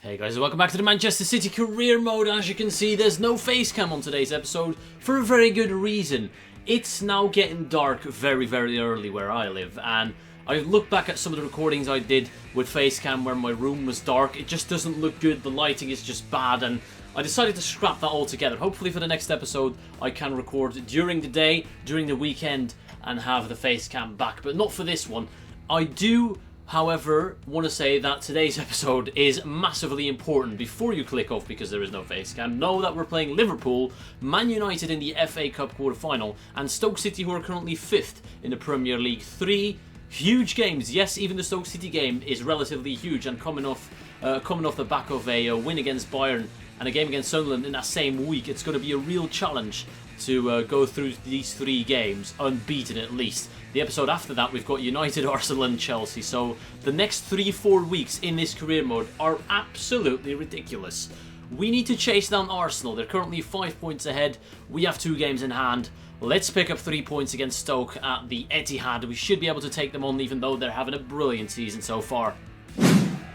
Hey guys, welcome back to the Manchester City career mode. As you can see, there's no face cam on today's episode for a very good reason. It's now getting dark very early where I live, and I looked back at some of the recordings I did with face cam where my room was dark. It just doesn't look good, the lighting is just bad, and I decided to scrap that altogether. Hopefully for the next episode I can record during the day, during the weekend, and have the face cam back, but not for this one. I do, however, want to say that today's episode is massively important. Before you click off because there is no face cam, know that we're playing Liverpool, Man United in the FA Cup quarter-final, and Stoke City, who are currently 5th in the Premier League. 3 huge games. Yes, even the Stoke City game is relatively huge, and coming off the back of a win against Bayern and a game against Sunderland in that same week, it's going to be a real challenge to go through these 3 games unbeaten at least. The episode after that, we've got United, Arsenal and Chelsea. So the next 3-4 weeks in this career mode are absolutely ridiculous. We need to chase down Arsenal. They're currently 5 points ahead. We have 2 games in hand. Let's pick up 3 points against Stoke at the Etihad. We should be able to take them on, even though they're having a brilliant season so far.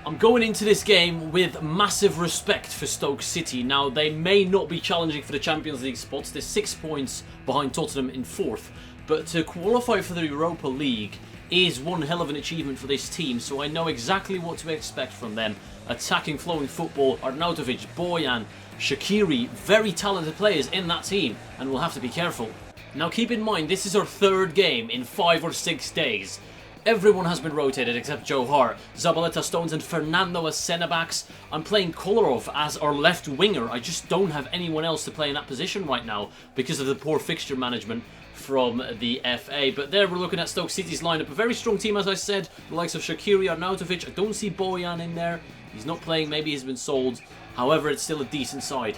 I'm going into this game with massive respect for Stoke City. Now, they may not be challenging for the Champions League spots. They're 6 points behind Tottenham in 4th. But to qualify for the Europa League is one hell of an achievement for this team, so I know exactly what to expect from them. Attacking, flowing football, Arnautovic, Bojan, Shaqiri, very talented players in that team, and we'll have to be careful. Now keep in mind, this is our 3rd game in 5 or 6 days. Everyone has been rotated except Joe Hart, Zabaleta, Stones and Fernando as centre-backs. I'm playing Kolarov as our left winger. I just don't have anyone else to play in that position right now because of the poor fixture management from the FA. But there we're looking at Stoke City's lineup. A very strong team, as I said. The likes of Shaqiri, Arnautovic. I don't see Bojan in there. He's not playing. Maybe he's been sold. However, it's still a decent side.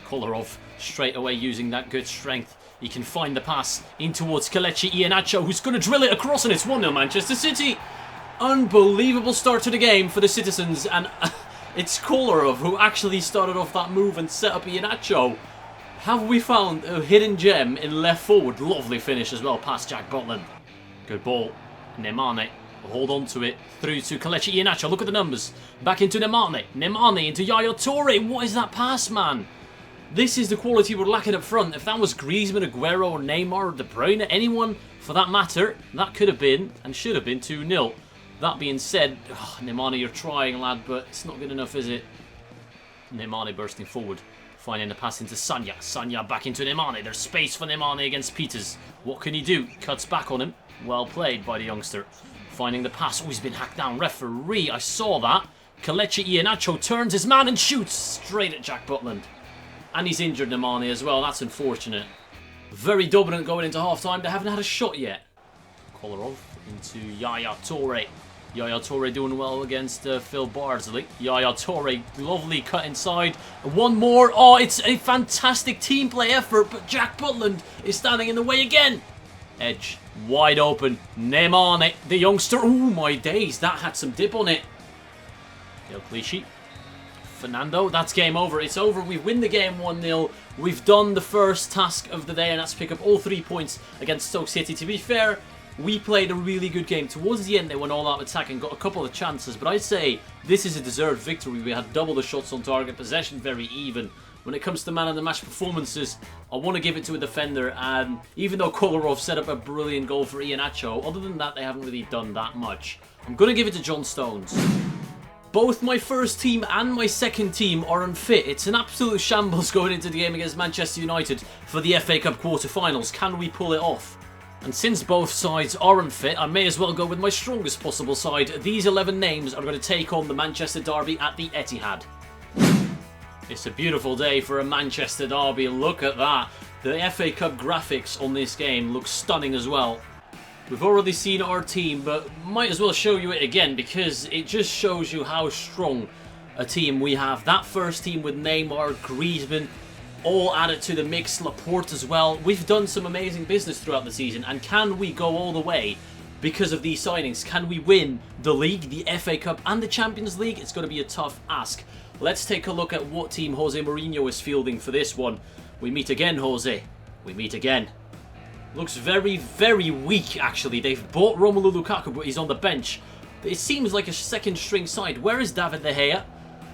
Kolarov straight away using that good strength. He can find the pass in towards Kelechi Iheanacho, who's going to drill it across, and it's 1-0 Manchester City. Unbelievable start to the game for the citizens, and it's Kolarov who actually started off that move and set up Iheanacho. Have we found a hidden gem in left forward? Lovely finish as well past Jack Butland. Good ball. Nemane. Hold on to it. Through to Kelechi Iheanacho. Look at the numbers. Back into Nemane. Nemane into Yaya Toure. What is that pass, man? This is the quality we're lacking up front. If that was Griezmann, Aguero, or Neymar, or De Bruyne, anyone for that matter, that could have been and should have been 2-0. That being said, Nemane, you're trying, lad, but it's not good enough, is it? Nemane bursting forward. Finding the pass into Sanya. Sanya back into Nemane. There's space for Nemane against Peters. What can he do? Cuts back on him. Well played by the youngster. Finding the pass. Oh, he's been hacked down. Referee, I saw that. Kelechi Iheanacho turns his man and shoots straight at Jack Butland. And he's injured Nemane as well. That's unfortunate. Very dominant going into half-time. They haven't had a shot yet. Kolarov into Yaya Toure. Yaya Toure doing well against Phil Bardsley. Yaya Toure, lovely cut inside. One more. Oh, it's a fantastic team play effort, but Jack Butland is standing in the way again. Edge, wide open. Nemane, the youngster. Oh my days, that had some dip on it. El Clichy. Fernando, that's game over. It's over. We win the game 1-0. We've done the first task of the day, and that's pick up all 3 points against Stoke City. To be fair, we played a really good game. Towards the end, they went all out attack and got a couple of chances, but I'd say this is a deserved victory. We had double the shots on target, possession very even. When it comes to man of the match performances, I want to give it to a defender, and even though Kolarov set up a brilliant goal for Iheanacho, other than that, they haven't really done that much. I'm going to give it to John Stones. Both my first team and my second team are unfit. It's an absolute shambles going into the game against Manchester United for the FA Cup quarter-finals. Can we pull it off? And since both sides are unfit, I may as well go with my strongest possible side. These 11 names are going to take on the Manchester derby at the Etihad. It's a beautiful day for a Manchester derby. Look at that. The FA Cup graphics on this game look stunning as well. We've already seen our team, but might as well show you it again because it just shows you how strong a team we have. That first team with Neymar, Griezmann, all added to the mix, Laporte as well. We've done some amazing business throughout the season, and can we go all the way because of these signings? Can we win the league, the FA Cup and the Champions League? It's going to be a tough ask. Let's take a look at what team Jose Mourinho is fielding for this one. We meet again, Jose. We meet again. Looks very weak, actually. They've bought Romelu Lukaku, but he's on the bench. It seems like a second string side. Where is David De Gea?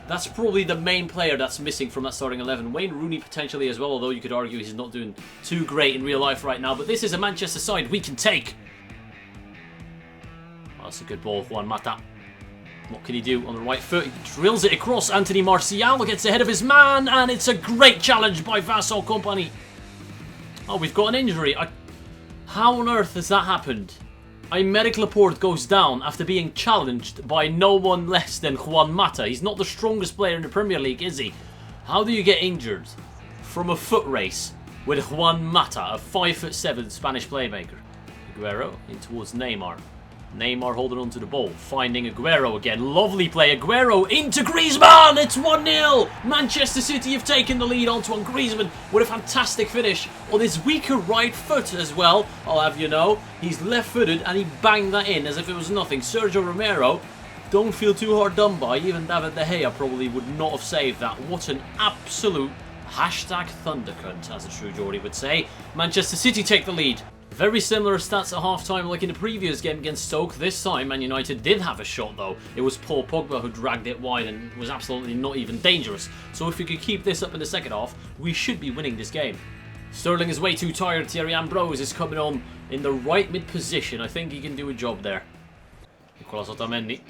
That's probably the main player that's missing from that starting 11. Wayne Rooney potentially as well, although you could argue he's not doing too great in real life right now. But this is a Manchester side we can take. Oh, that's a good ball, Juan Mata. What can he do on the right foot? He drills it across. Anthony Martial gets ahead of his man, and it's a great challenge by Vincent Kompany. Oh, we've got an injury. How on earth has that happened? Aymeric Laporte goes down after being challenged by no one less than Juan Mata. He's not the strongest player in the Premier League, is he? How do you get injured from a foot race with Juan Mata, a 5'7" Spanish playmaker? Aguero in towards Neymar. Neymar holding on to the ball, finding Aguero again. Lovely play, Aguero into Griezmann! It's 1-0! Manchester City have taken the lead. Antoine Griezmann with a fantastic finish on his weaker right foot as well. I'll have you know, he's left-footed and he banged that in as if it was nothing. Sergio Romero, don't feel too hard done by. Even David De Gea probably would not have saved that. What an absolute #thundercunt, as a true Geordie would say. Manchester City take the lead. Very similar stats at half-time like in the previous game against Stoke. This time Man United did have a shot though. It was Paul Pogba who dragged it wide and was absolutely not even dangerous. So if we could keep this up in the second half, we should be winning this game. Sterling is way too tired. Thierry Ambrose is coming on in the right mid position. I think he can do a job there. Nicolas Otamendi.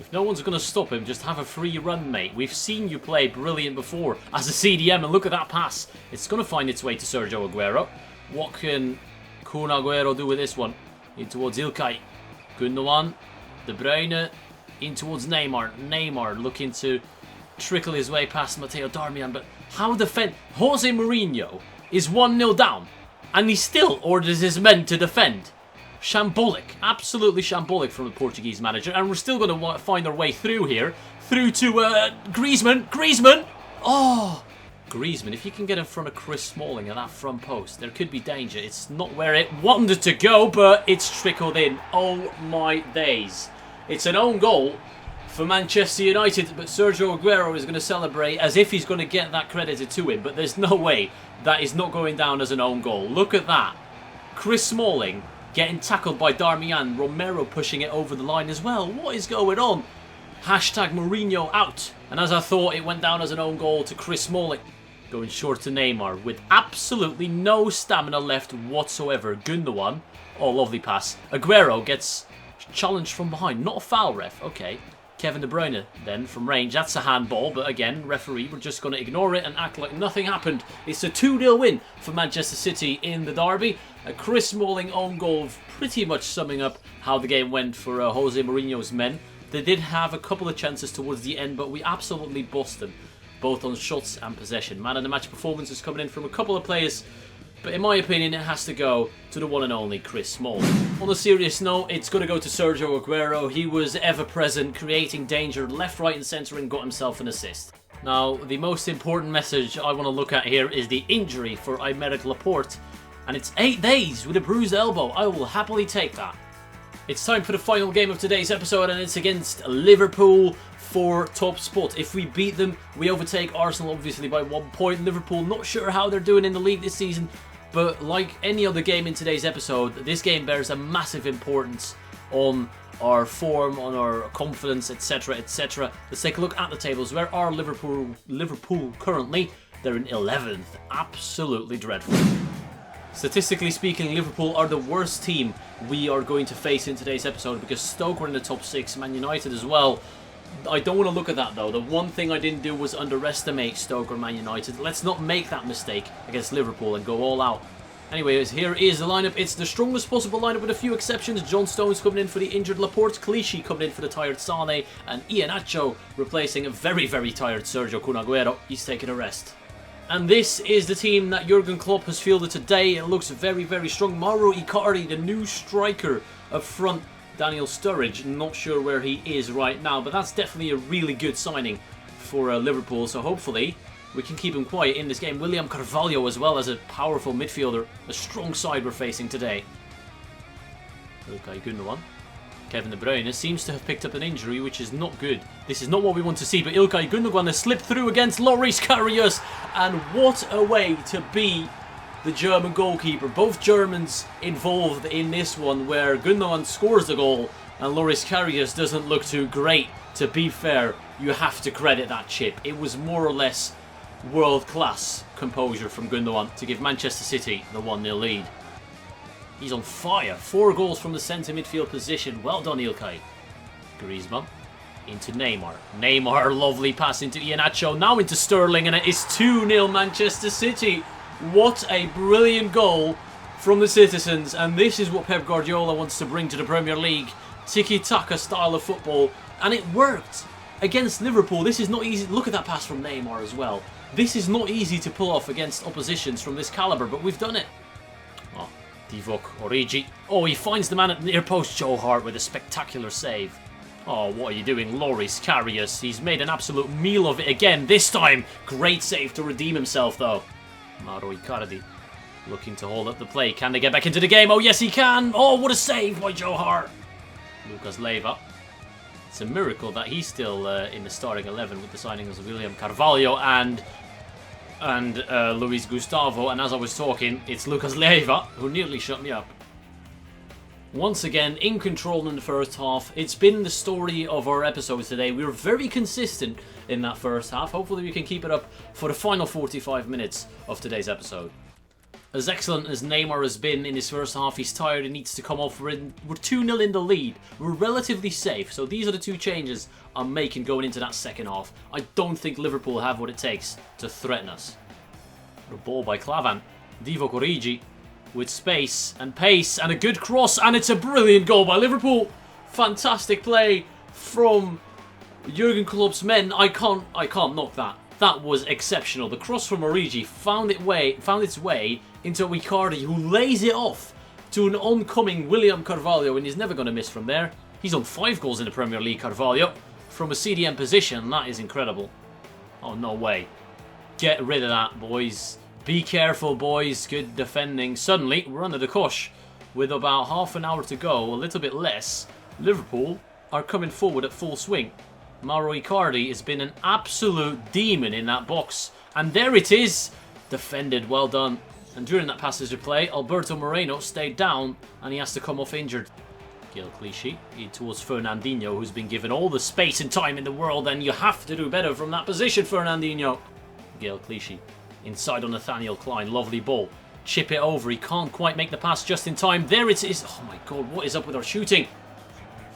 If no one's going to stop him, just have a free run, mate. We've seen you play brilliant before as a CDM, and look at that pass. It's going to find its way to Sergio Aguero. What can Kun Aguero do with this one? In towards Ilkay. Gundogan. De Bruyne. In towards Neymar. Neymar looking to trickle his way past Matteo Darmian. But how defend? Jose Mourinho is 1-0 down. And he still orders his men to defend. Shambolic. Absolutely shambolic from the Portuguese manager. And we're still going to find our way through here. Through to Griezmann. Griezmann! Oh! Griezmann, if you can get in front of Chris Smalling at that front post, there could be danger. It's not where it wanted to go, but it's trickled in. Oh my days. It's an own goal for Manchester United, but Sergio Aguero is going to celebrate as if he's going to get that credited to him, but there's no way that is not going down as an own goal. Look at that. Chris Smalling getting tackled by Darmian. Romero pushing it over the line as well. What is going on? #Mourinho out. And as I thought, it went down as an own goal to Chris Smalling. Going short to Neymar with absolutely no stamina left whatsoever. Gundogan. Oh, lovely pass. Aguero gets challenged from behind. Not a foul, ref. Okay. Kevin De Bruyne then from range. That's a handball, but again, referee, we're just going to ignore it and act like nothing happened. It's a 2-0 win for Manchester City in the derby. A Chris Smalling own goal, pretty much summing up how the game went for Jose Mourinho's men. They did have a couple of chances towards the end, but we absolutely bossed them, both on shots and possession. Man of the match performance is coming in from a couple of players, but in my opinion, it has to go to the one and only Chris Smalling. On a serious note, it's going to go to Sergio Aguero. He was ever present, creating danger left, right and centre, and got himself an assist. Now, the most important message I want to look at here is the injury for Aymeric Laporte, and it's 8 days with a bruised elbow. I will happily take that. It's time for the final game of today's episode, and it's against Liverpool for top spot. If we beat them, we overtake Arsenal obviously by 1 point. Liverpool, not sure how they're doing in the league this season, but like any other game in today's episode, this game bears a massive importance on our form, on our confidence, etc, etc. Let's take a look at the tables. Where are Liverpool currently? They're in 11th. Absolutely dreadful. Statistically speaking, Liverpool are the worst team we are going to face in today's episode because Stoke were in the top 6, Man United as well. I don't want to look at that though. The one thing I didn't do was underestimate Stoke or Man United. Let's not make that mistake against Liverpool and go all out. Anyways, here is the lineup. It's the strongest possible lineup with a few exceptions. John Stones coming in for the injured Laporte, Clichy coming in for the tired Sane, and Iheanacho replacing a very, very tired Sergio Kun Aguero. He's taking a rest. And this is the team that Jurgen Klopp has fielded today. It looks very, very strong. Mauro Icardi, the new striker up front. Daniel Sturridge, not sure where he is right now, but that's definitely a really good signing for Liverpool. So hopefully we can keep him quiet in this game. William Carvalho as well as a powerful midfielder. A strong side we're facing today. Okay, Gundogan. Kevin De Bruyne seems to have picked up an injury, which is not good. This is not what we want to see, but Ilkay Gundogan has slipped through against Loris Karius, and what a way to be the German goalkeeper. Both Germans involved in this one, where Gundogan scores the goal and Loris Karius doesn't look too great, to be fair. you have to credit that chip. It was more or less world-class composure from Gundogan to give Manchester City the 1-0 lead. He's on fire. 4 goals from the centre midfield position. Well done, Ilkay. Griezmann into Neymar. Neymar, lovely pass into Iheanacho. Now into Sterling, and it is 2-0 Manchester City. What a brilliant goal from the citizens, and this is what Pep Guardiola wants to bring to the Premier League. Tiki-taka style of football, and it worked against Liverpool. This is not easy. Look at that pass from Neymar as well. This is not easy to pull off against oppositions from this calibre, but we've done it. Oh, Divock Origi. Oh, he finds the man at the near post. Joe Hart with a spectacular save. Oh, what are you doing, Loris Karius? He's made an absolute meal of it again. This time, great save to redeem himself, though. Mauro Icardi looking to hold up the play. Can they get back into the game? Oh, yes, he can. Oh, what a save by Joe Hart. Lucas Leiva. It's a miracle that he's still in the starting 11 with the signings of William Carvalho and Luis Gustavo. And as I was talking, it's Lucas Leiva who nearly shut me up. Once again, in control in the first half. It's been the story of our episodes today. We were very consistent in that first half. Hopefully we can keep it up for the final 45 minutes of today's episode. As excellent as Neymar has been in his first half, he's tired and needs to come off. We're 2-0 in the lead. We're relatively safe. So these are the 2 changes I'm making going into that second half. I don't think Liverpool have what it takes to threaten us. The ball by Klavan. Divock Origi with space and pace and a good cross, and it's a brilliant goal by Liverpool. Fantastic play from Jurgen Klopp's men. I can't knock that. That was exceptional. The cross from Origi found its way into Icardi, who lays it off to an oncoming William Carvalho, and he's never going to miss from there. He's on 5 goals in the Premier League, Carvalho, from a CDM position. That is incredible. Oh, no way. Get rid of that, boys. Be careful, boys. Good defending. Suddenly, we're under the cosh. With about half an hour to go, a little bit less, Liverpool are coming forward at full swing. Mauro Icardi has been an absolute demon in that box. And there it is. Defended. Well done. And during that passage of play, Alberto Moreno stayed down and he has to come off injured. Gael Clichy towards Fernandinho, who's been given all the space and time in the world, and you have to do better from that position, Fernandinho. Gael Clichy inside on Nathaniel Klein. Lovely ball. Chip it over. He can't quite make the pass just in time. There it is. Oh my god, what is up with our shooting?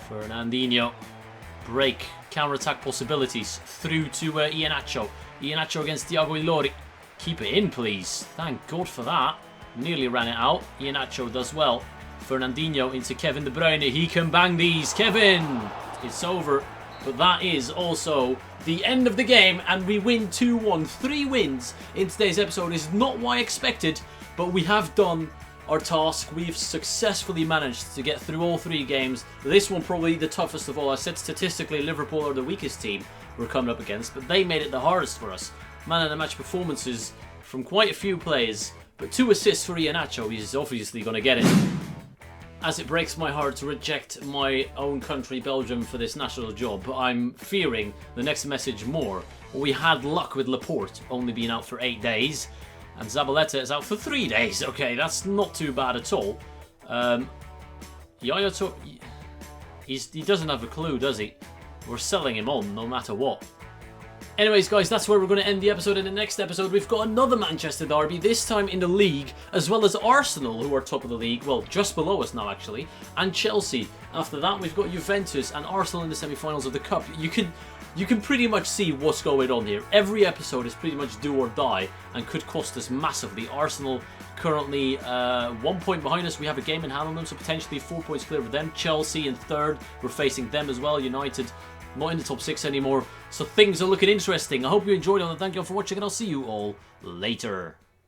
Fernandinho. Break. Counter-attack possibilities. Through to Iheanacho. Iheanacho against Thiago Ilori. Keep it in, please. Thank God for that. Nearly ran it out. Iheanacho does well. Fernandinho into Kevin De Bruyne. He can bang these. Kevin! It's over. But that is also the end of the game, and we win 2-1. 3 wins in today's episode is not what I expected, but we have done our task. We've successfully managed to get through all 3 games. This one probably the toughest of all. I said statistically Liverpool are the weakest team we're coming up against, but they made it the hardest for us. Man of the match performances from quite a few players, but 2 assists for Iheanacho. He's obviously going to get it. As it breaks my heart to reject my own country, Belgium, for this national job, I'm fearing the next message more. We had luck with Laporte only being out for 8 days, and Zabaleta is out for 3 days. Okay, that's not too bad at all. Yaya Toure, he doesn't have a clue, does he? We're selling him on no matter what. Anyways, guys, that's where we're going to end the episode. In the next episode, we've got another Manchester derby, this time in the league, as well as Arsenal, who are top of the league, well, just below us now, actually, and Chelsea. After that, we've got Juventus and Arsenal in the semi-finals of the Cup. You can pretty much see what's going on here. Every episode is pretty much do or die and could cost us massively. Arsenal currently 1 point behind us. We have a game in hand on them, so potentially 4 points clear of them. Chelsea in third. We're facing them as well. United not in the top 6 anymore. So things are looking interesting. I hope you enjoyed it, and thank you all for watching, and I'll see you all later.